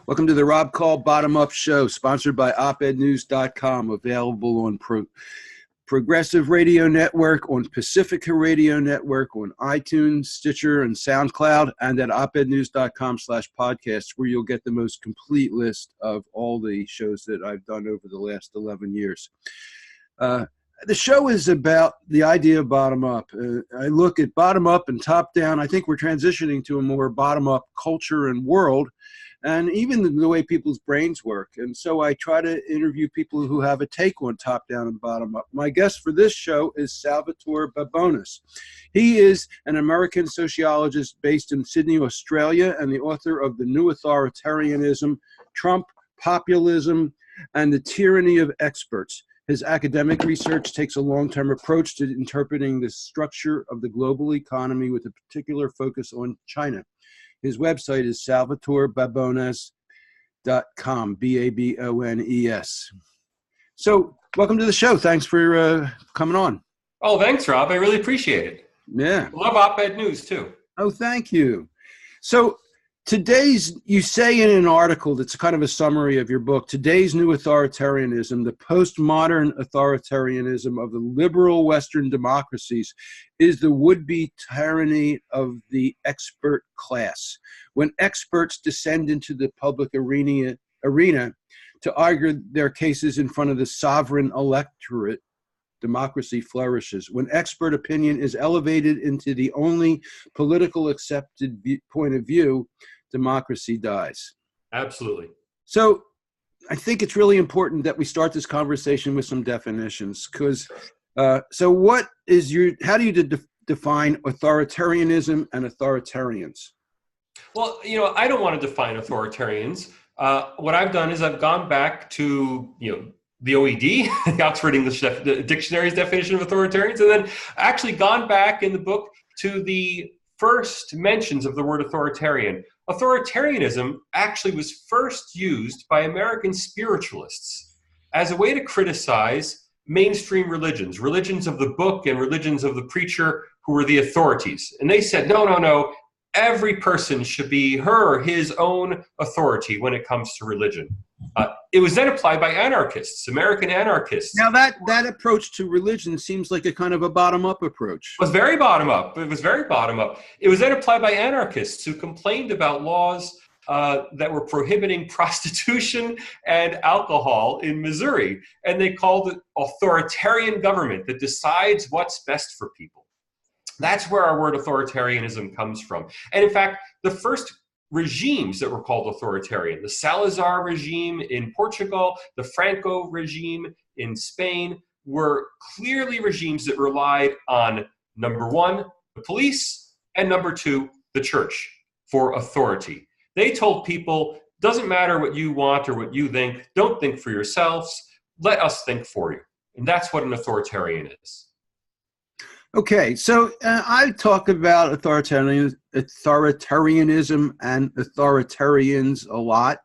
Welcome to the Rob Call Bottom Up Show, sponsored by opednews.com, available on Progressive Radio Network, on Pacifica Radio Network, on iTunes, Stitcher, and SoundCloud, and at opednews.com/podcast, where you'll get the most complete list of all the shows that I've done over the last 11 years. The show is about the idea of bottom up. I look at bottom up and top down. I think we're transitioning to a more bottom up culture and world, and even the way people's brains work. And so I try to interview people who have a take on top down and bottom up. My guest for this show is Salvatore Babones. He is an American sociologist based in Sydney, Australia, and the author of The New Authoritarianism, Trump, Populism, and the Tyranny of Experts. His academic research takes a long-term approach to interpreting the structure of the global economy with a particular focus on China. His website is salvatorebabones.com, B-A-B-O-N-E-S. So welcome to the show. Thanks for coming on. Oh, thanks, Rob. I really appreciate it. Yeah. Love op-ed news, too. Oh, thank you. So you say in an article that's kind of a summary of your book, today's new authoritarianism, the postmodern authoritarianism of the liberal Western democracies, is the would-be tyranny of the expert class. When experts descend into the public arena to argue their cases in front of the sovereign electorate, democracy flourishes. When expert opinion is elevated into the only political accepted point of view, democracy dies. Absolutely. So I think it's really important that we start this conversation with some definitions, because so how do you define authoritarianism and authoritarians? Well, I don't want to define authoritarians. What I've done is I've gone back to, the OED, the Oxford English Dictionary's definition of authoritarians, and then actually gone back in the book to the first mentions of the word authoritarian. Authoritarianism actually was first used by American spiritualists as a way to criticize mainstream religions of the book and religions of the preacher who were the authorities. And they said, no, every person should be her or his own authority when it comes to religion. It was then applied by anarchists, American anarchists. Now that approach to religion seems like a kind of a bottom-up approach. It was very bottom-up. It was then applied by anarchists who complained about laws that were prohibiting prostitution and alcohol in Missouri. And they called it authoritarian government that decides what's best for people. That's where our word authoritarianism comes from. And in fact, the first regimes that were called authoritarian, the Salazar regime in Portugal, the Franco regime in Spain, were clearly regimes that relied on, number one, the police, and number two, the church for authority. They told people, doesn't matter what you want or what you think, don't think for yourselves, let us think for you. And that's what an authoritarian is. Okay, so I talk about authoritarianism and authoritarians a lot,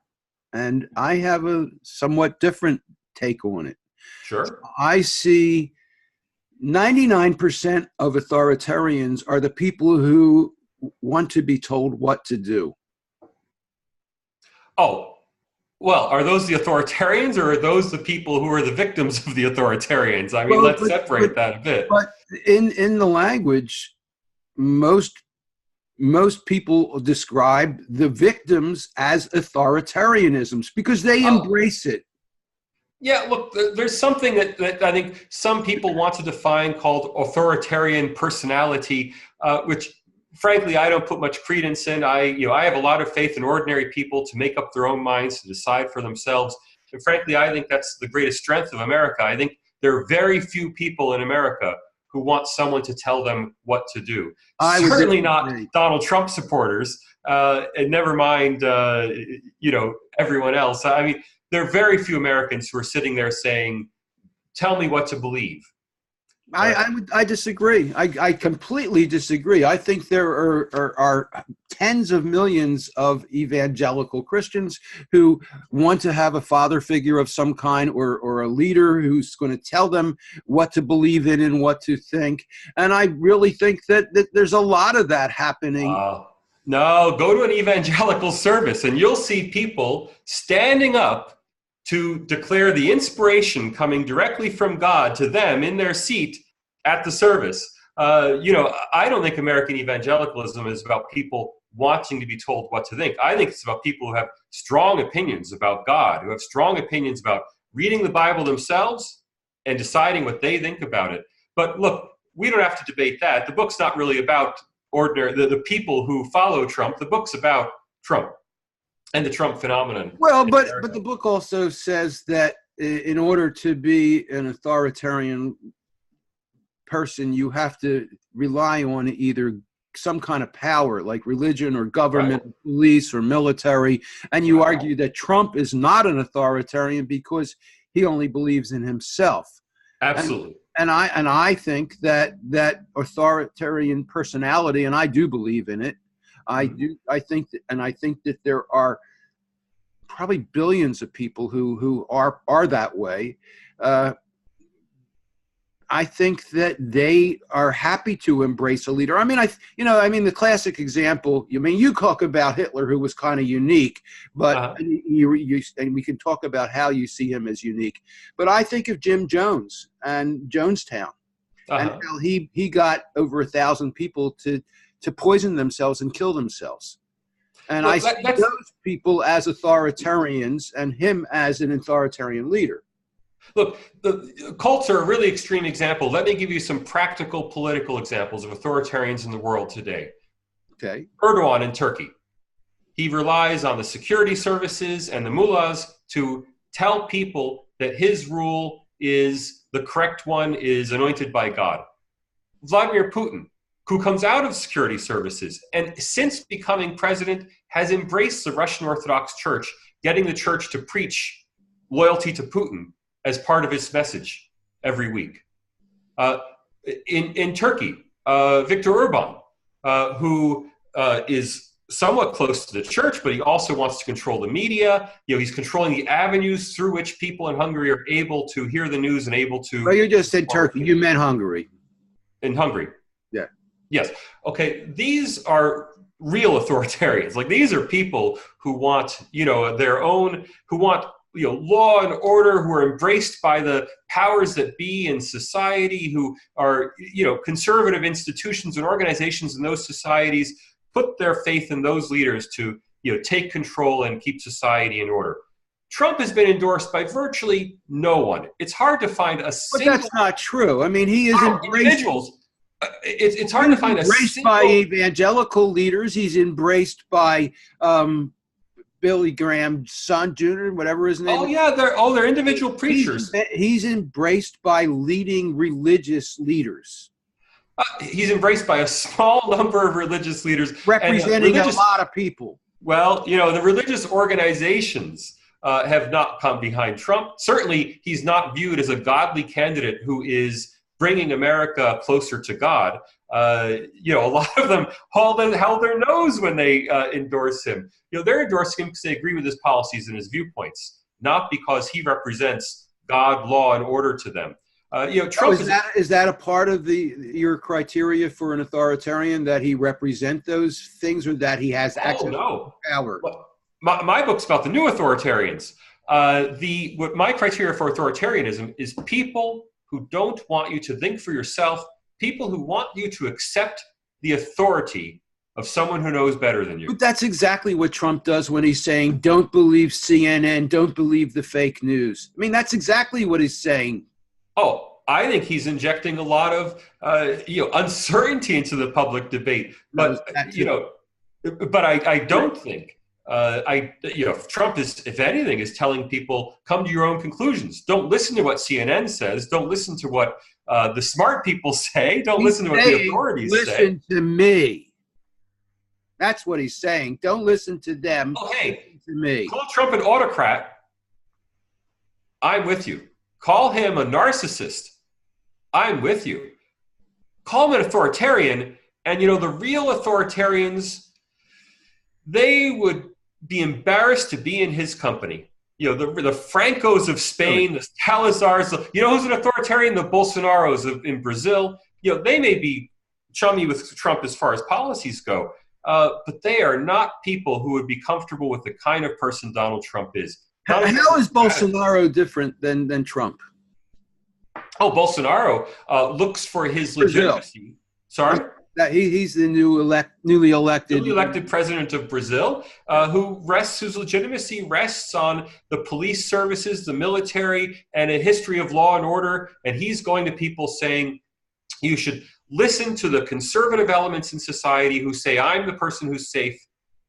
and I have a somewhat different take on it. Sure. I see 99% of authoritarians are the people who want to be told what to do. Oh, well, are those the authoritarians or are those the people who are the victims of the authoritarians? I mean, let's separate that a bit. But in the language, most people describe the victims as authoritarianisms because they embrace it. Yeah, look, there's something that I think some people want to define called authoritarian personality, which frankly, I don't put much credence in. I have a lot of faith in ordinary people to make up their own minds, to decide for themselves. And frankly, I think that's the greatest strength of America. I think there are very few people in America who want someone to tell them what to do. Certainly not Donald Trump supporters, and never mind, everyone else. I mean, there are very few Americans who are sitting there saying, tell me what to believe. I disagree. I completely disagree. I think there are tens of millions of evangelical Christians who want to have a father figure of some kind or a leader who's going to tell them what to believe in and what to think. And I really think that there's a lot of that happening No, go to an evangelical service and you'll see people standing up to declare the inspiration coming directly from God to them in their seat at the service. I don't think American evangelicalism is about people wanting to be told what to think. I think it's about people who have strong opinions about God, who have strong opinions about reading the Bible themselves and deciding what they think about it. But look, we don't have to debate that. The book's not really about the people who follow Trump. The book's about Trump and the Trump phenomenon. Well, but the book also says that in order to be an authoritarian person, you have to rely on either some kind of power, like religion or government, right, police or military. And you argue that Trump is not an authoritarian because he only believes in himself. Absolutely. And I think that authoritarian personality, and I do believe in it. I think that there are probably billions of people who are that way. I think that they are happy to embrace a leader. I mean, the classic example. You talk about Hitler, who was kind of unique, but and we can talk about how you see him as unique. But I think of Jim Jones and Jonestown, and how he got over 1,000 people to poison themselves and kill themselves. And I see those people as authoritarians, and him as an authoritarian leader. Look, the cults are a really extreme example. Let me give you some practical political examples of authoritarians in the world today. Okay. Erdogan in Turkey. He relies on the security services and the mullahs to tell people that his rule is the correct one, is anointed by God. Vladimir Putin, who comes out of security services and since becoming president has embraced the Russian Orthodox Church, getting the church to preach loyalty to Putin as part of its message every week. In Turkey, Viktor Orban, who is somewhat close to the church, but he also wants to control the media. He's controlling the avenues through which people in Hungary are able to hear the news and able to... Well, you just said Turkey. You meant Hungary. In Hungary. Yeah. Yes. Okay. These are real authoritarians. Like, these are people who want, their own, who want, law and order, who are embraced by the powers that be in society, who are, conservative institutions and organizations in those societies put their faith in those leaders to, take control and keep society in order. Trump has been endorsed by virtually no one. It's hard to find a single... But that's not true. I mean, he is individuals. It's hard to find a embraced single... by evangelical leaders. He's embraced by Billy Graham's son, Jr., whatever his name is. Oh, yeah, they're individual preachers. He's embraced by leading religious leaders. He's embraced by a small number of religious leaders. Representing a lot of people. Well, the religious organizations have not come behind Trump. Certainly, he's not viewed as a godly candidate who is bringing America closer to God. A lot of them held their nose when they endorse him. They're endorsing him because they agree with his policies and his viewpoints, not because he represents God, law, and order to them. Trump is that a part of your criteria for an authoritarian, that he represent those things, or that he has access to power? Well, my book's about the new authoritarians. What my criteria for authoritarianism is people who don't want you to think for yourself, people who want you to accept the authority of someone who knows better than you. But that's exactly what Trump does when he's saying, don't believe CNN, don't believe the fake news. I mean, that's exactly what he's saying. Oh, I think he's injecting a lot of uncertainty into the public debate. But I don't think Trump is, if anything, is telling people, come to your own conclusions. Don't listen to what CNN says. Don't listen to what the smart people say. Don't listen to what the authorities say. Listen to me. That's what he's saying. Don't listen to them. Oh, hey, listen to me. Call Trump an autocrat. I'm with you. Call him a narcissist. I'm with you. Call him an authoritarian. And, the real authoritarians, they would be embarrassed to be in his company. The Francos of Spain, the Salazars, who's an authoritarian? The Bolsonaros in Brazil. They may be chummy with Trump as far as policies go. but they are not people who would be comfortable with the kind of person Donald Trump is. How is Bolsonaro different than Trump? Oh, Bolsonaro looks for his legitimacy. Brazil. Sorry? He's the newly elected president of Brazil, whose legitimacy rests on the police services, the military, and a history of law and order. And he's going to people saying, you should listen to the conservative elements in society who say, I'm the person who's safe,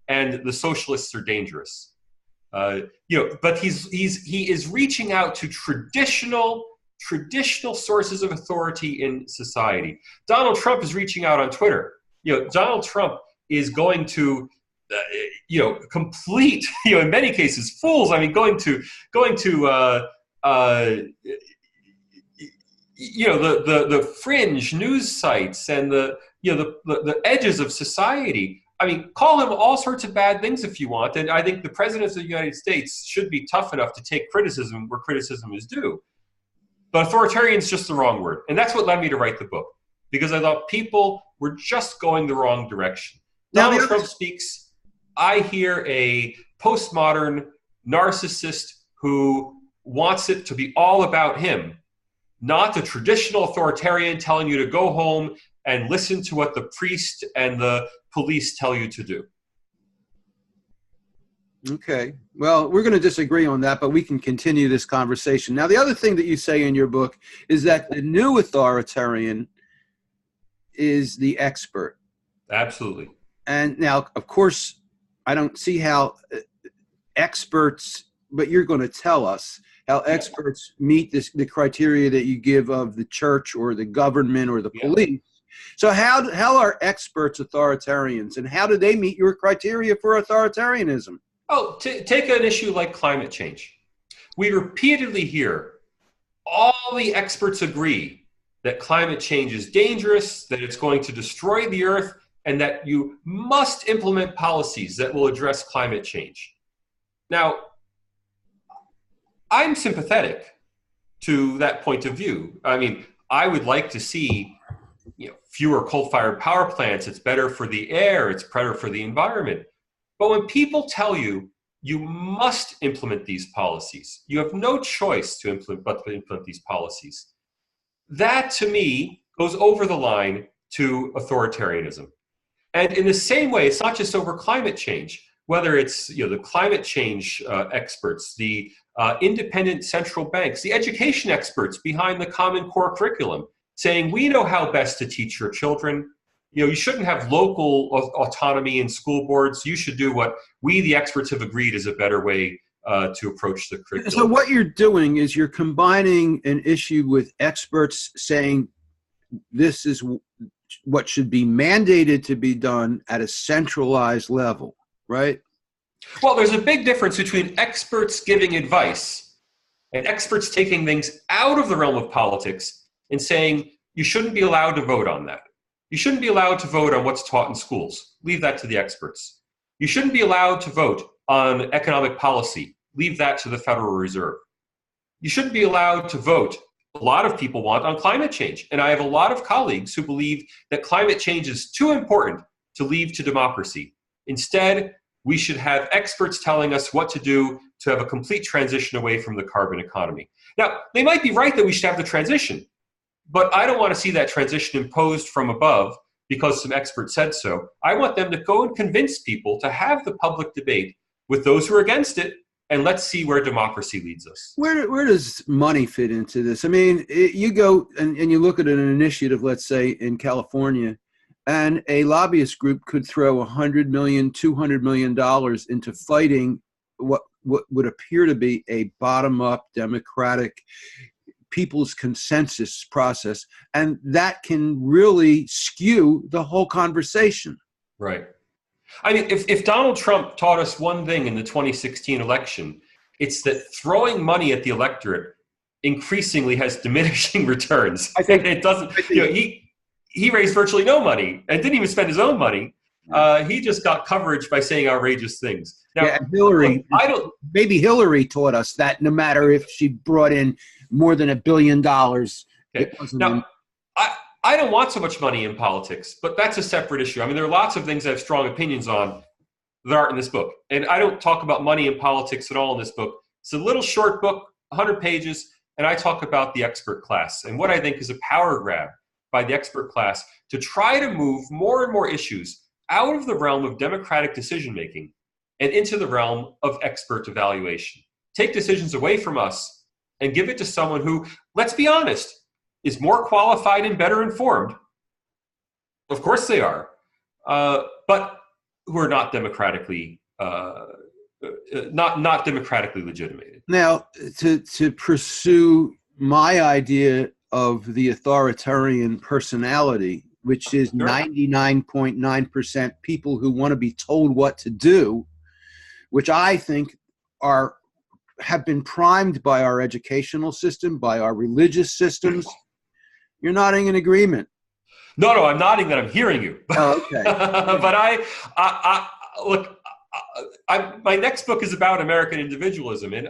and the socialists are dangerous. But he is reaching out to traditional sources of authority in society. Donald Trump is reaching out on Twitter. Donald Trump is going to, complete, in many cases, fools. I mean, going to the fringe news sites and the edges of society. I mean, call him all sorts of bad things if you want. And I think the president of the United States should be tough enough to take criticism where criticism is due. But authoritarian is just the wrong word. And that's what led me to write the book, because I thought people were just going the wrong direction. Donald Trump speaks. I hear a postmodern narcissist who wants it to be all about him, not the traditional authoritarian telling you to go home and listen to what the priest and the police tell you to do. Okay. Well, we're going to disagree on that, but we can continue this conversation. Now, the other thing that you say in your book is that the new authoritarian is the expert. Absolutely. And now, of course, I don't see how experts, but you're going to tell us how experts meet the criteria that you give of the church or the government or the police. So how are experts authoritarians, and how do they meet your criteria for authoritarianism? Oh, take an issue like climate change. We repeatedly hear all the experts agree that climate change is dangerous, that it's going to destroy the earth, and that you must implement policies that will address climate change. Now, I'm sympathetic to that point of view. I mean, I would like to see fewer coal-fired power plants. It's better for the air. It's better for the environment. But when people tell you, you must implement these policies, you have no choice but to implement these policies, that to me goes over the line to authoritarianism. And in the same way, it's not just over climate change, whether it's the climate change experts, the independent central banks, the education experts behind the Common Core curriculum, saying, we know how best to teach your children. You shouldn't have local autonomy in school boards. You should do what we, the experts, have agreed is a better way to approach the curriculum. So what you're doing is you're combining an issue with experts saying this is what should be mandated to be done at a centralized level, right? Well, there's a big difference between experts giving advice and experts taking things out of the realm of politics and saying you shouldn't be allowed to vote on that. You shouldn't be allowed to vote on what's taught in schools. Leave that to the experts. You shouldn't be allowed to vote on economic policy. Leave that to the Federal Reserve. You shouldn't be allowed to vote, a lot of people want, on climate change. And I have a lot of colleagues who believe that climate change is too important to leave to democracy. Instead, we should have experts telling us what to do to have a complete transition away from the carbon economy. Now, they might be right that we should have the transition, but I don't want to see that transition imposed from above because some expert said so. I want them to go and convince people to have the public debate with those who are against it, and let's see where democracy leads us. Where does money fit into this? I mean, you go and you look at an initiative, let's say in California, and a lobbyist group could throw $100 million, $200 million into fighting what would appear to be a bottom-up democratic people's consensus process, and that can really skew the whole conversation. Right. I mean, if Donald Trump taught us one thing in the 2016 election, it's that throwing money at the electorate increasingly has diminishing returns. I think it doesn't. He raised virtually no money and didn't even spend his own money. He just got coverage by saying outrageous things. Now, yeah, Hillary. Maybe Hillary taught us that no matter if she brought in more than $1 billion. Okay. Now, I don't want so much money in politics, but that's a separate issue. I mean, there are lots of things I have strong opinions on that aren't in this book. And I don't talk about money in politics at all in this book. It's a little short book, 100 pages, and I talk about the expert class and what I think is a power grab by the expert class to try to move more and more issues out of the realm of democratic decision-making and into the realm of expert evaluation. Take decisions away from us and give it to someone who, let's be honest, is more qualified and better informed. Of course they are, but who are not democratically not democratically legitimated. Now, to pursue my idea of the authoritarian personality, which is 99.9% people who want to be told what to do, which I think have been primed by our educational system, by our religious systems. You're nodding in agreement. No, I'm nodding that I'm hearing you. Oh, okay. But look, my next book is about American individualism. And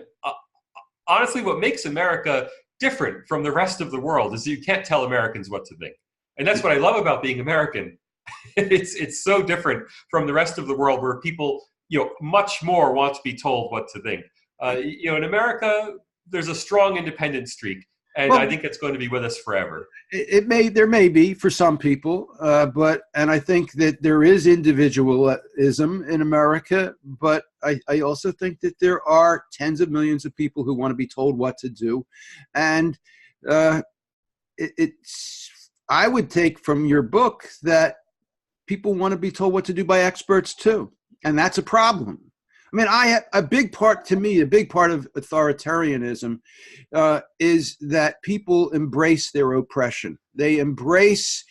honestly, what makes America different from the rest of the world is that you can't tell Americans what to think. And that's what I love about being American. It's so different from the rest of the world where people, much more want to be told what to think. In America, there's a strong independent streak. And I think it's going to be with us forever. There may be for some people, and I think that there is individualism in America, but I also think that there are tens of millions of people who want to be told what to do. And I would take from your book that people want to be told what to do by experts too. And that's a problem. I mean, a big part of authoritarianism is that people embrace their oppression. They embrace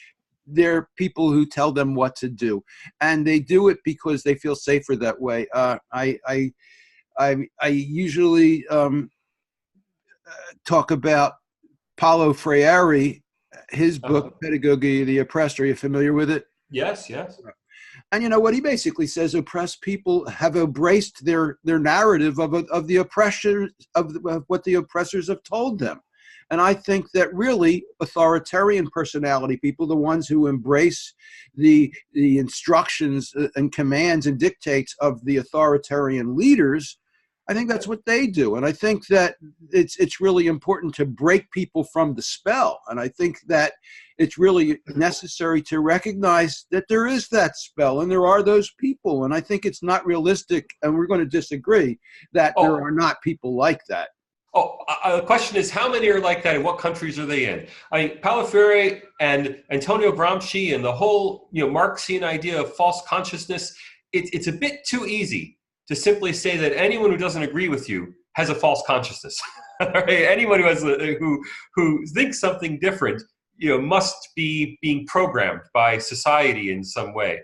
their people who tell them what to do, and they do it because they feel safer that way. I usually talk about Paulo Freire, his book Pedagogy of the Oppressed. Are you familiar with it? Yes. And what he basically says, oppressed people have embraced their narrative of the oppressors, of what the oppressors have told them. And I think that really authoritarian personality people, the ones who embrace the instructions and commands and dictates of the authoritarian leaders, I think that's what they do. And I think that it's really important to break people from the spell. And I think that it's really necessary to recognize that there is that spell and there are those people. And I think it's not realistic, and we're going to disagree, that there are not people like that. The question is, how many are like that and what countries are they in? I mean, Paulo Freire and Antonio Gramsci and the whole Marxian idea of false consciousness, it's a bit too easy to simply say that anyone who doesn't agree with you has a false consciousness. Right? Anyone who thinks something different, must be being programmed by society in some way.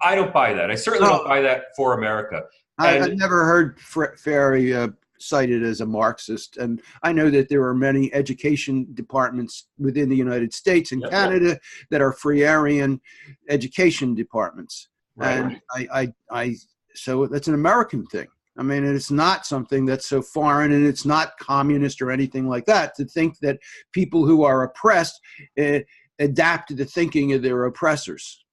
I don't buy that. I certainly don't buy that for America. I've never heard Freire cited as a Marxist, and I know that there are many education departments within the United States and Canada that are Freirean education departments. Right. And so that's an American thing. I mean, it's not something that's so foreign, and it's not communist or anything like that, to think that people who are oppressed adapt to the thinking of their oppressors.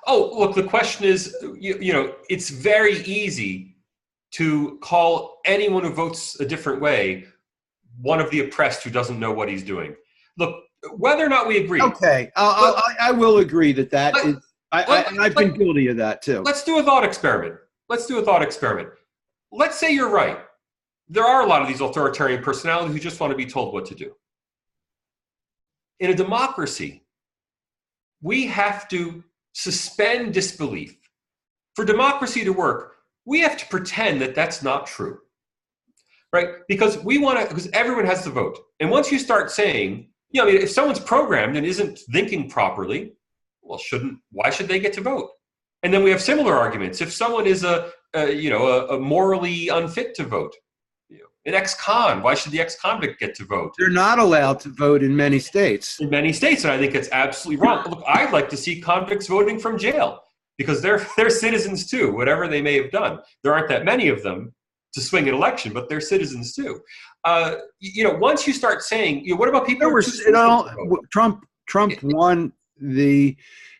Oh, look, the question is, it's very easy to call anyone who votes a different way one of the oppressed who doesn't know what he's doing. Look, whether or not we agree. Okay, I will agree that is. I've been guilty of that too. Let's do a thought experiment. Let's say you're right. There are a lot of these authoritarian personalities who just want to be told what to do. In a democracy, we have to suspend disbelief. For democracy to work, we have to pretend that that's not true, right? Because everyone has to vote. And once you start saying, if someone's programmed and isn't thinking properly, well, why should they get to vote? And then we have similar arguments. If someone is a morally unfit to vote, an ex-con, why should the ex-convict get to vote? They're not allowed to vote in many states. In many states, and I think it's absolutely wrong. Look, I'd like to see convicts voting from jail because they're citizens too, whatever they may have done. There aren't that many of them, to swing an election, but they're citizens too. Once you start saying, what about people? Trump won the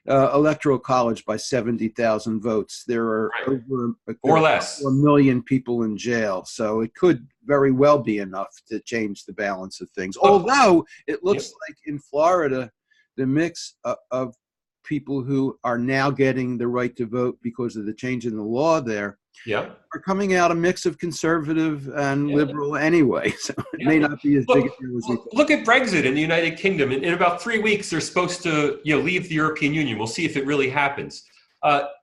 Electoral College by 70,000 votes. There are over or less 1 million people in jail, so it could very well be enough to change the balance of things. Although it looks like in Florida, the mix of people who are now getting the right to vote because of the change in the law there are coming out a mix of conservative and liberal anyway. So it may not be as big a deal as we thought. Look at Brexit in the United Kingdom. In about 3 weeks, they're supposed to leave the European Union. We'll see if it really happens.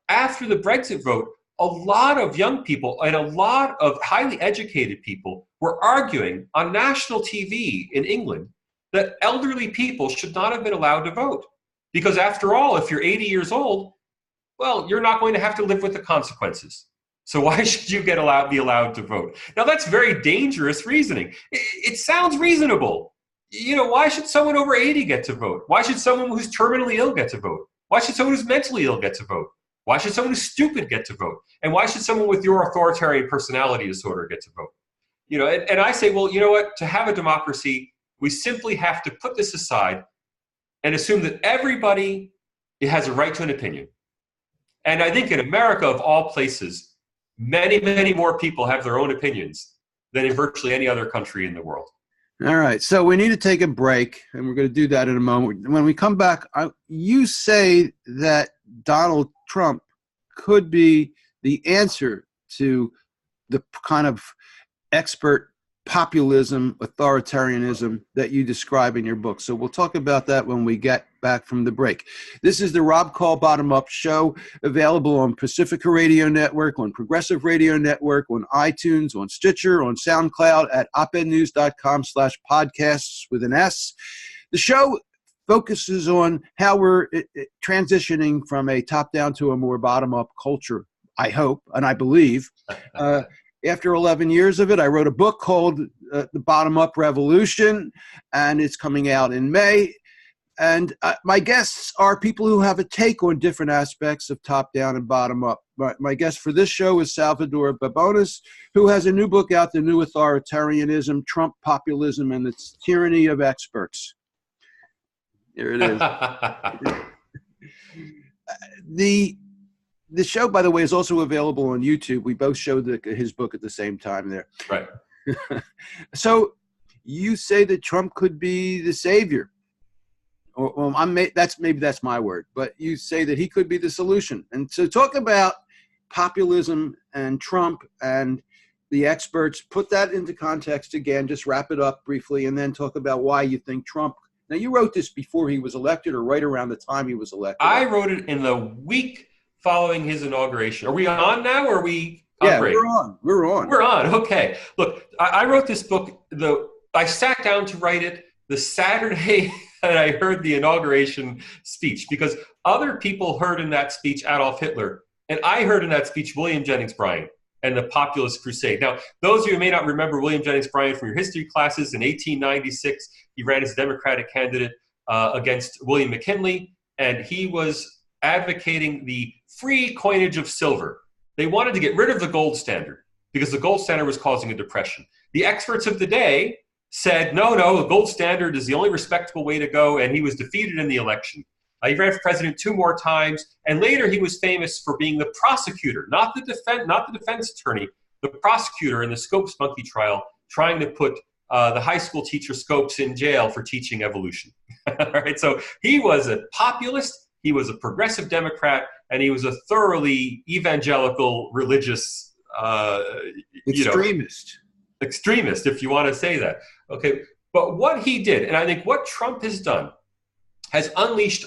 After the Brexit vote, a lot of young people and a lot of highly educated people were arguing on national TV in England that elderly people should not have been allowed to vote. Because after all, if you're 80 years old, well, you're not going to have to live with the consequences. So why should you be allowed to vote? Now, that's very dangerous reasoning. It sounds reasonable. Why should someone over 80 get to vote? Why should someone who's terminally ill get to vote? Why should someone who's mentally ill get to vote? Why should someone who's stupid get to vote? And why should someone with your authoritarian personality disorder get to vote? And I say, well, you know what? To have a democracy, we simply have to put this aside and assume that everybody has a right to an opinion. And I think in America, of all places, many, many more people have their own opinions than in virtually any other country in the world. All right. So we need to take a break, and we're going to do that in a moment. When we come back, you say that Donald Trump could be the answer to the kind of expert populism, authoritarianism that you describe in your book. So we'll talk about that when we get back from the break. This is the Rob Call Bottom Up Show, available on Pacifica Radio Network, on Progressive Radio Network, on iTunes, on Stitcher, on SoundCloud, at opednews.com/podcasts with an S. The show focuses on how we're transitioning from a top-down to a more bottom-up culture, I hope, and I believe. After 11 years of it, I wrote a book called The Bottom Up Revolution, and it's coming out in May. And my guests are people who have a take on different aspects of top-down and bottom-up. My guest for this show is Salvatore Babones, who has a new book out, The New Authoritarianism, Trump Populism, and the Tyranny of Experts. Here it is. The show, by the way, is also available on YouTube. We both showed his book at the same time there. Right. So you say that Trump could be the savior. That's my word, but you say that he could be the solution. And so talk about populism and Trump and the experts. Put that into context again. Just wrap it up briefly, and then talk about why you think Trump. Now, you wrote this before he was elected, or right around the time he was elected. I wrote it in the week following his inauguration. Are we on now, or are we on break? We're on. Okay. Look, I wrote this book. I sat down to write it the Saturday that I heard the inauguration speech, because other people heard in that speech Adolf Hitler, and I heard in that speech William Jennings Bryan and the Populist Crusade. Now, those of you who may not remember William Jennings Bryan from your history classes, in 1896, he ran as a Democratic candidate against William McKinley, and he was advocating the free coinage of silver. They wanted to get rid of the gold standard because the gold standard was causing a depression. The experts of the day said, no, the gold standard is the only respectable way to go, and he was defeated in the election. He ran for president 2 more times, and later he was famous for being the prosecutor, not the defense attorney, the prosecutor in the Scopes monkey trial, trying to put the high school teacher Scopes in jail for teaching evolution. All right, so he was a populist, he was a progressive Democrat, and he was a thoroughly evangelical religious extremist, if you want to say that. Okay, but what he did, and I think what Trump has done, has unleashed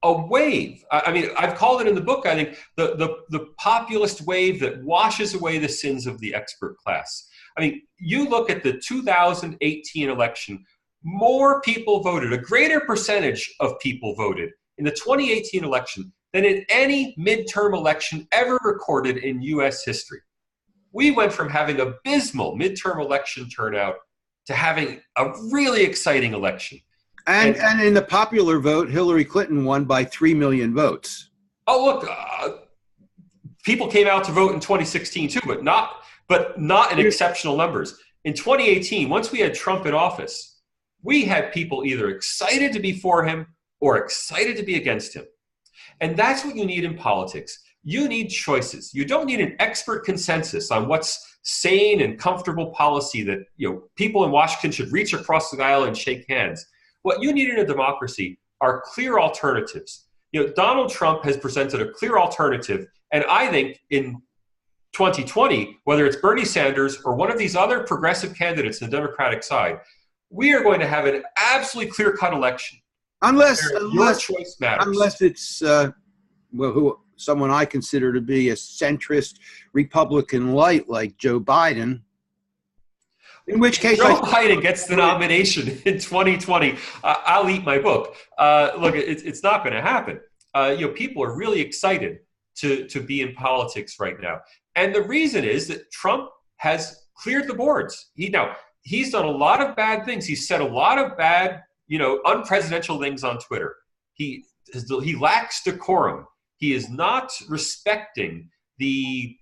a wave. I mean, I've called it in the book, I think, the populist wave that washes away the sins of the expert class. I mean, you look at the 2018 election, more people voted, a greater percentage of people voted in the 2018 election than in any midterm election ever recorded in U.S. history. We went from having abysmal midterm election turnout to having a really exciting election. And in the popular vote, Hillary Clinton won by 3 million votes. Oh, look, people came out to vote in 2016 too, but not but not in exceptional numbers. In 2018, once we had Trump in office, we had people either excited to be for him or excited to be against him. And that's what you need in politics. You need choices. You don't need an expert consensus on what's sane and comfortable policy that people in Washington should reach across the aisle and shake hands. What you need in a democracy are clear alternatives. Donald Trump has presented a clear alternative, and I think in 2020, whether it's Bernie Sanders or one of these other progressive candidates on the Democratic side, we are going to have an absolutely clear-cut election. Unless your choice matters. Unless it's someone I consider to be a centrist Republican light like Joe Biden. In which case, Joe Biden gets the nomination in 2020. I'll eat my book. Look, it's not going to happen. People are really excited to be in politics right now, and the reason is that Trump has cleared the boards. He's done a lot of bad things. He's said a lot of bad, unpresidential things on Twitter. He lacks decorum. He is not respecting the,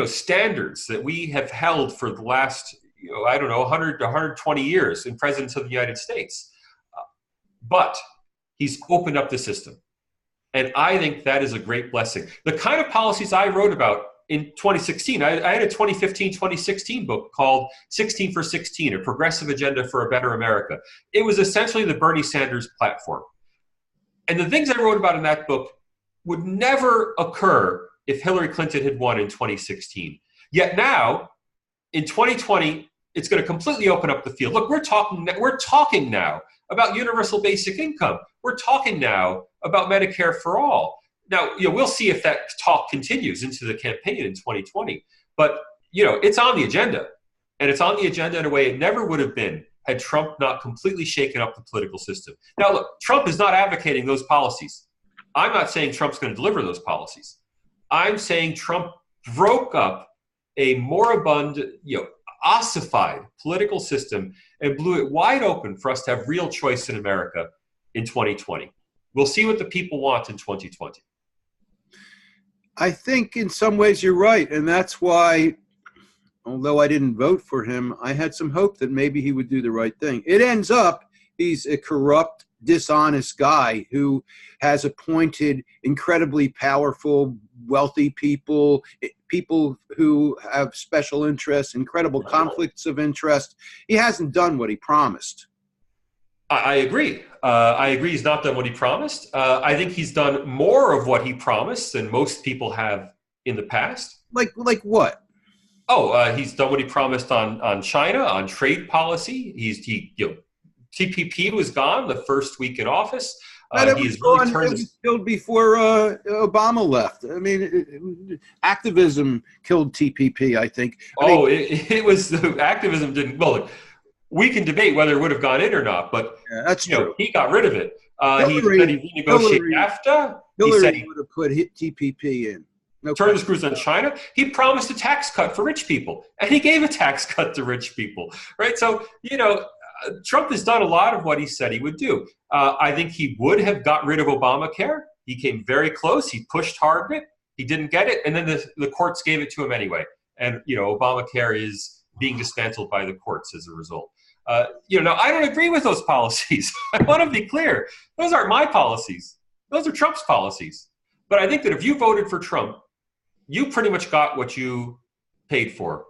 standards that we have held for the last, 100 to 120 years in presidents of the United States. But he's opened up the system. And I think that is a great blessing. The kind of policies I wrote about in 2016, I had a 2015-2016 book called 16 for 16, A Progressive Agenda for a Better America. It was essentially the Bernie Sanders platform. And the things I wrote about in that book would never occur if Hillary Clinton had won in 2016. Yet now, in 2020, it's going to completely open up the field. Look, we're talking now about universal basic income. We're talking now about Medicare for all. Now, we'll see if that talk continues into the campaign in 2020. But, it's on the agenda. And it's on the agenda in a way it never would have been had Trump not completely shaken up the political system. Now, look, Trump is not advocating those policies. I'm not saying Trump's going to deliver those policies. I'm saying Trump broke up a moribund, ossified political system and blew it wide open for us to have real choice in America in 2020. We'll see what the people want in 2020. I think in some ways you're right. And that's why, although I didn't vote for him, I had some hope that maybe he would do the right thing. It ends up he's a corrupt, dishonest guy who has appointed incredibly powerful, wealthy people who have special interests, incredible conflicts of interest. He hasn't done what he promised. I agree. I agree he's not done what he promised. I think he's done more of what he promised than most people have in the past. Like what? He's done what he promised on China, on trade policy. TPP was gone the first week in office. It was killed before Obama left. I mean, activism killed TPP, I think. It was activism didn't. Well, look, we can debate whether it would have gone in or not, but that's true. He got rid of it. He said he renegotiated NAFTA. Hillary would have put TPP in. Turn the screws on China. He promised a tax cut for rich people, and he gave a tax cut to rich people, right? So, Trump has done a lot of what he said he would do. I think he would have got rid of Obamacare. He came very close. He pushed hard on it. He didn't get it, and then the courts gave it to him anyway. And, Obamacare is being dismantled by the courts as a result. Now, I don't agree with those policies. I want to be clear. Those aren't my policies. Those are Trump's policies. But I think that if you voted for Trump, you pretty much got what you paid for.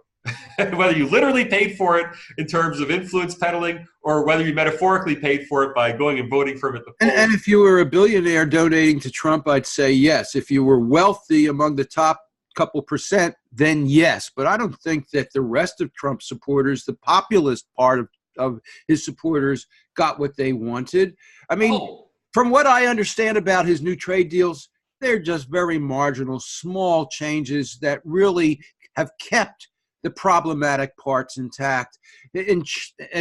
Whether you literally paid for it in terms of influence peddling or whether you metaphorically paid for it by going and voting for him at the polls. And if you were a billionaire donating to Trump, I'd say yes. If you were wealthy among the top couple percent, then yes. But I don't think that the rest of Trump's supporters, the populist part of his supporters, got what they wanted. I mean, from what I understand about his new trade deals, they're just very marginal, small changes that really have kept the problematic parts intact.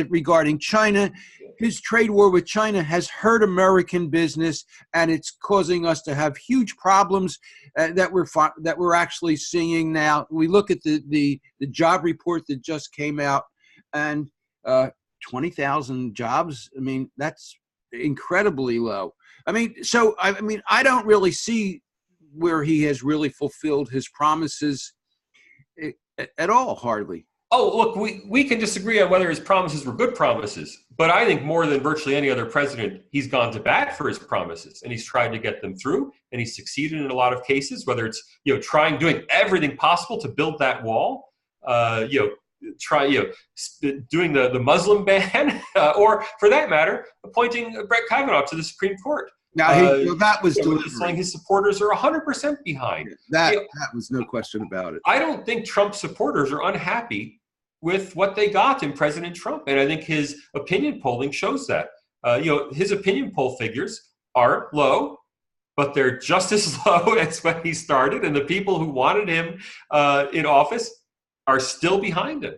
Regarding China, his trade war with China has hurt American business, and it's causing us to have huge problems that we're actually seeing now. We look at the job report that just came out, and 20,000 jobs. I mean, that's incredibly low. I mean, I don't really see where he has really fulfilled his promises. at all, hardly. Oh, look, we can disagree on whether his promises were good promises, but I think more than virtually any other president, he's gone to bat for his promises, and he's tried to get them through, and he's succeeded in a lot of cases, whether it's, doing everything possible to build that wall, doing the Muslim ban, or for that matter, appointing Brett Kavanaugh to the Supreme Court. Now, that was saying his supporters are 100% behind. That was no question about it. I don't think Trump supporters are unhappy with what they got in President Trump, and I think his opinion polling shows that. His opinion poll figures are low, but they're just as low as when he started, and the people who wanted him in office are still behind him.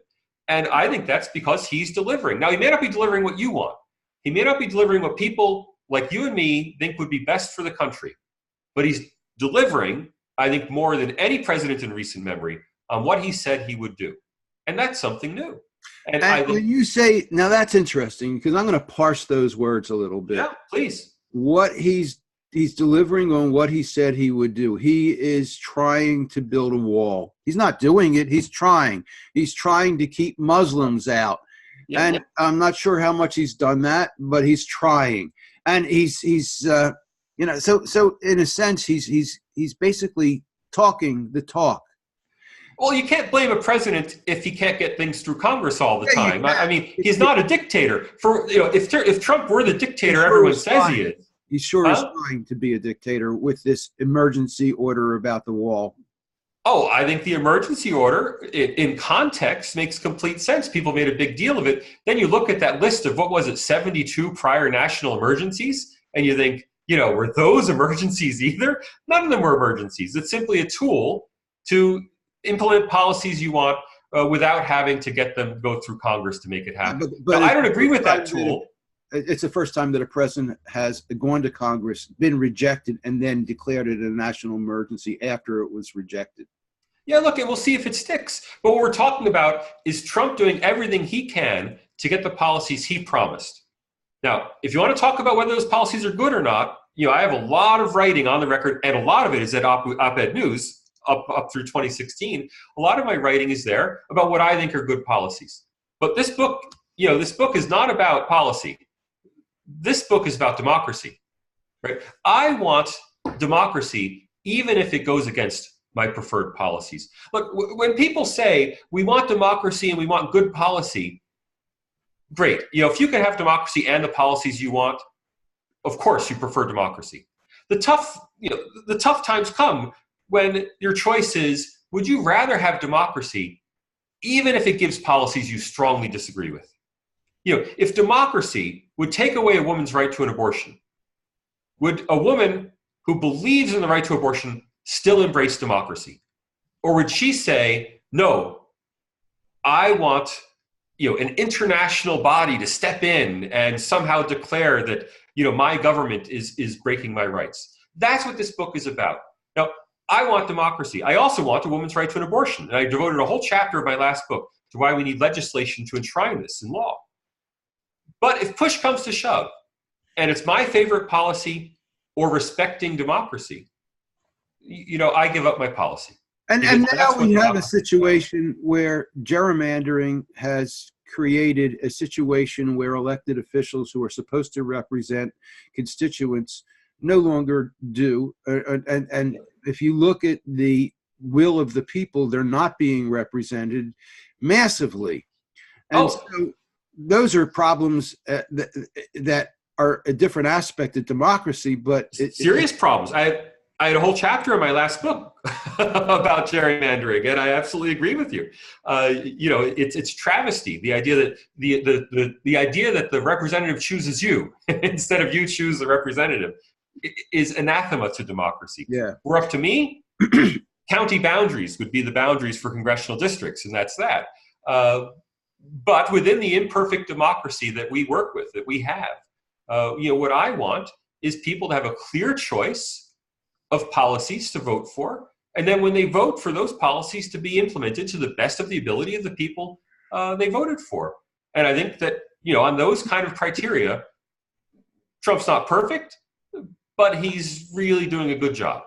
And I think that's because he's delivering. Now, he may not be delivering what you want. He may not be delivering what people like you and me think would be best for the country. But he's delivering, I think, more than any president in recent memory on what he said he would do. And that's something new. And when you say, now that's interesting, because I'm going to parse those words a little bit. Yeah, please. What he's delivering on what he said he would do. He is trying to build a wall. He's not doing it. He's trying. He's trying to keep Muslims out. Yeah, and I'm not sure how much he's done that, but he's trying. And he's so in a sense, he's basically talking the talk. Well, you can't blame a president if he can't get things through Congress all the time. I mean, he's not a dictator. If Trump were the dictator everyone says he is. He sure is trying to be a dictator with this emergency order about the wall. Oh, I think the emergency order in context makes complete sense. People made a big deal of it. Then you look at that list of, 72 prior national emergencies, and you think, were those emergencies either? None of them were emergencies. It's simply a tool to implement policies you want without having to get them go through Congress to make it happen. But I don't agree with that tool. It's the first time that a president has gone to Congress, been rejected, and then declared it a national emergency after it was rejected. Yeah, look, and we'll see if it sticks. But what we're talking about is Trump doing everything he can to get the policies he promised. Now, if you want to talk about whether those policies are good or not, I have a lot of writing on the record, and a lot of it is at Op-Ed News up through 2016. A lot of my writing is there about what I think are good policies. But this book is not about policy. This book is about democracy, right? I want democracy, even if it goes against my preferred policies. Look, when people say we want democracy and we want good policy, great. If you can have democracy and the policies you want, of course you prefer democracy. The tough times come when your choice is, would you rather have democracy, even if it gives policies you strongly disagree with? If democracy would take away a woman's right to an abortion, would a woman who believes in the right to abortion still embrace democracy? Or would she say, no, I want an international body to step in and somehow declare that my government is breaking my rights? That's what this book is about. Now, I want democracy. I also want a woman's right to an abortion. And I devoted a whole chapter of my last book to why we need legislation to enshrine this in law. But if push comes to shove, and it's my favorite policy or respecting democracy, I give up my policy. And now we have a situation where gerrymandering has created a situation where elected officials who are supposed to represent constituents no longer do. And if you look at the will of the people, they're not being represented massively. And so those are problems that are a different aspect of democracy, but serious problems. I had a whole chapter in my last book about gerrymandering, and I absolutely agree with you. It's travesty. The idea that the idea that the representative chooses you instead of you choose the representative is anathema to democracy. Yeah, were up to me, county boundaries would be the boundaries for congressional districts, and that's that. But within the imperfect democracy that we work with, that we have, what I want is people to have a clear choice of policies to vote for, and then when they vote for those policies to be implemented to the best of the ability of the people they voted for. And I think that, on those kind of criteria, Trump's not perfect, but he's really doing a good job.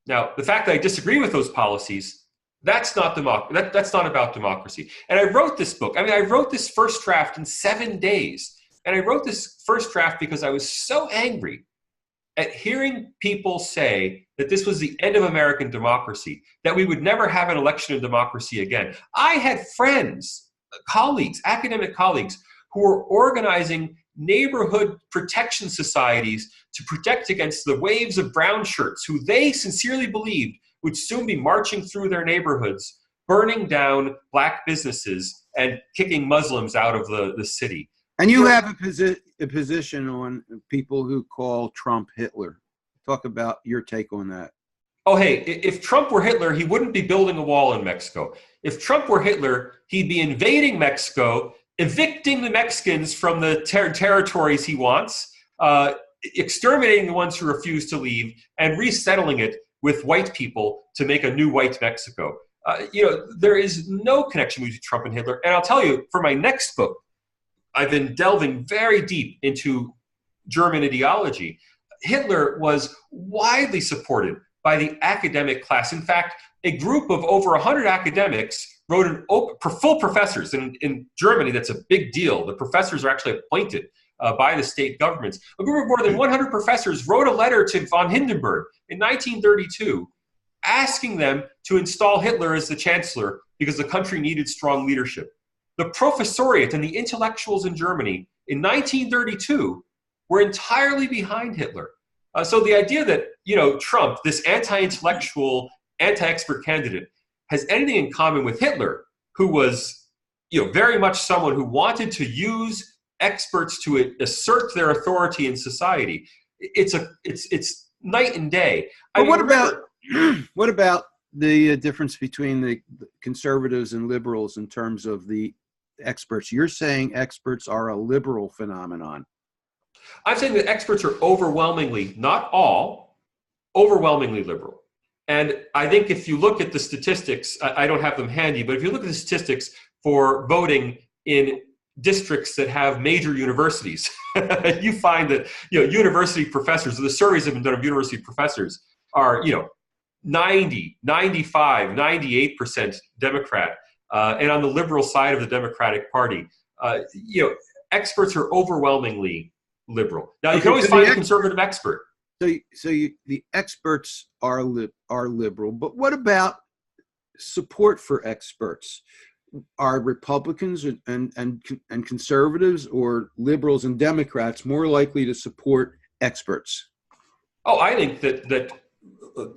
Now, the fact that I disagree with those policies That's not that's not about democracy. And I wrote this book. I mean, I wrote this first draft in 7 days. And I wrote this first draft because I was so angry at hearing people say that this was the end of American democracy, that we would never have an election in democracy again. I had friends, colleagues, academic colleagues, who were organizing neighborhood protection societies to protect against the waves of brown shirts, who they sincerely believed would soon be marching through their neighborhoods, burning down black businesses and kicking Muslims out of the city. And you have a position on people who call Trump Hitler. Talk about your take on that. Oh, hey, if Trump were Hitler, he wouldn't be building a wall in Mexico. If Trump were Hitler, he'd be invading Mexico, evicting the Mexicans from the territories he wants, exterminating the ones who refuse to leave, and resettling it with white people to make a new white Mexico. There is no connection between Trump and Hitler. And I'll tell you, for my next book, I've been delving very deep into German ideology. Hitler was widely supported by the academic class. In fact, a group of over 100 academics wrote full professors. In Germany, that's a big deal. The professors are actually appointed by the state governments. A group of more than 100 professors wrote a letter to von Hindenburg in 1932 asking them to install Hitler as the chancellor because the country needed strong leadership. The professoriate and the intellectuals in Germany in 1932 were entirely behind Hitler. So the idea that, Trump, this anti-intellectual, anti-expert candidate, has anything in common with Hitler, who was, very much someone who wanted to use experts to assert their authority in society, it's night and day. But what about the difference between the conservatives and liberals in terms of the experts? You're saying experts are a liberal phenomenon. I'm saying that experts are overwhelmingly, not all, overwhelmingly liberal. And I think if you look at the statistics, I don't have them handy, but if you look at the statistics for voting in districts that have major universities, you find that, university professors, the surveys have been done of university professors are, 90, 95, 98% Democrat. And on the liberal side of the Democratic Party, experts are overwhelmingly liberal. Now, you can always find a conservative expert. The experts are liberal, but what about support for experts? Are Republicans and conservatives, or liberals and Democrats, more likely to support experts? Oh, I think that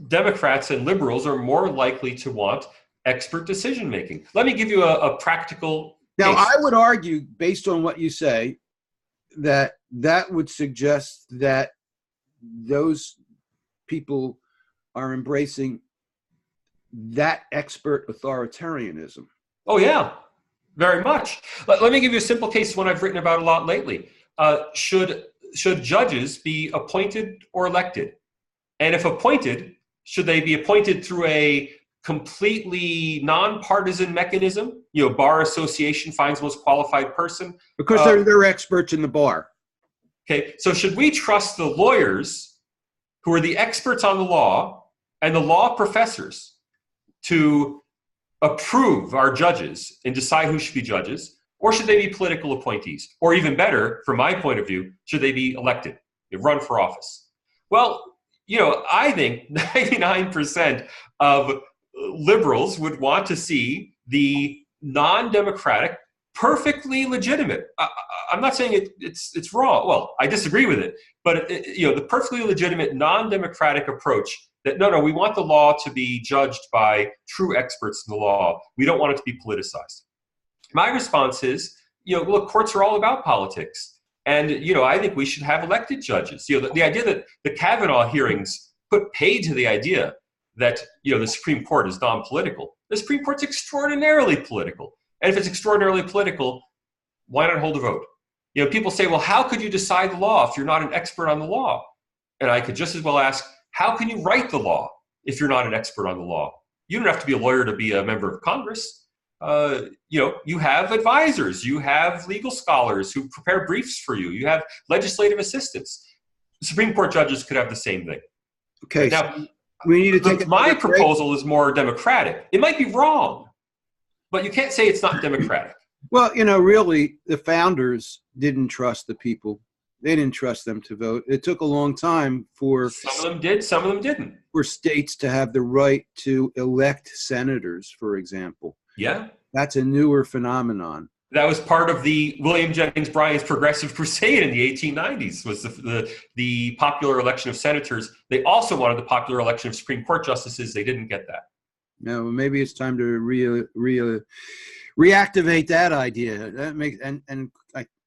Democrats and liberals are more likely to want expert decision making. Let me give you a practical Now, case. I would argue, based on what you say, that would suggest that those people are embracing that expert authoritarianism. Oh, yeah, very much. Let me give you a simple case, one I've written about a lot lately. Should judges be appointed or elected? And if appointed, should they be appointed through a completely nonpartisan mechanism? Bar association finds most qualified person. Because they're experts in the bar. Okay, so should we trust the lawyers who are the experts on the law and the law professors to approve our judges and decide who should be judges? Or should they be political appointees? Or even better, from my point of view, should they be elected, run for office? Well, I think 99% of liberals would want to see the non-democratic, perfectly legitimate. I'm not saying it's wrong. Well, I disagree with it, but the perfectly legitimate non-democratic approach that no, we want the law to be judged by true experts in the law. We don't want it to be politicized. My response is, look, courts are all about politics. And, I think we should have elected judges. The idea that the Kavanaugh hearings put paid to the idea that, the Supreme Court is non-political. The Supreme Court's extraordinarily political. And if it's extraordinarily political, why not hold a vote? People say, well, how could you decide the law if you're not an expert on the law? And I could just as well ask, how can you write the law if you're not an expert on the law? You don't have to be a lawyer to be a member of Congress. You have advisors, you have legal scholars who prepare briefs for you, you have legislative assistants. The Supreme Court judges could have the same thing. Okay. Now, We need to take My another break. proposal is more democratic. It might be wrong, but you can't say it's not democratic. Well, really, the founders didn't trust the people. They didn't trust them to vote. It took a long time for Some of them did, some of them didn't. For states to have the right to elect senators, for example. Yeah. That's a newer phenomenon. That was part of the William Jennings Bryan's Progressive Crusade in the 1890s, was the popular election of senators. They also wanted the popular election of Supreme Court justices. They didn't get that. No, maybe it's time to reactivate that idea. That makes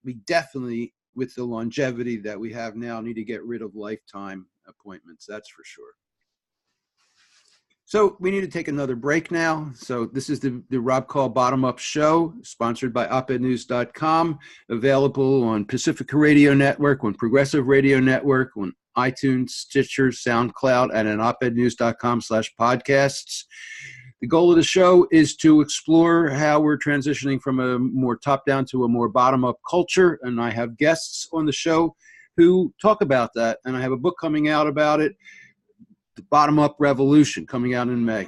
we definitely, with the longevity that we have now, need to get rid of lifetime appointments. That's for sure. So we need to take another break now. So this is the Rob Call Bottom Up Show, sponsored by opednews.com, available on Pacifica Radio Network, on Progressive Radio Network, on iTunes, Stitcher, SoundCloud, and on opednews.com/podcasts. The goal of the show is to explore how we're transitioning from a more top-down to a more bottom-up culture, and I have guests on the show who talk about that, and I have a book coming out about it, The Bottom Up Revolution, coming out in May.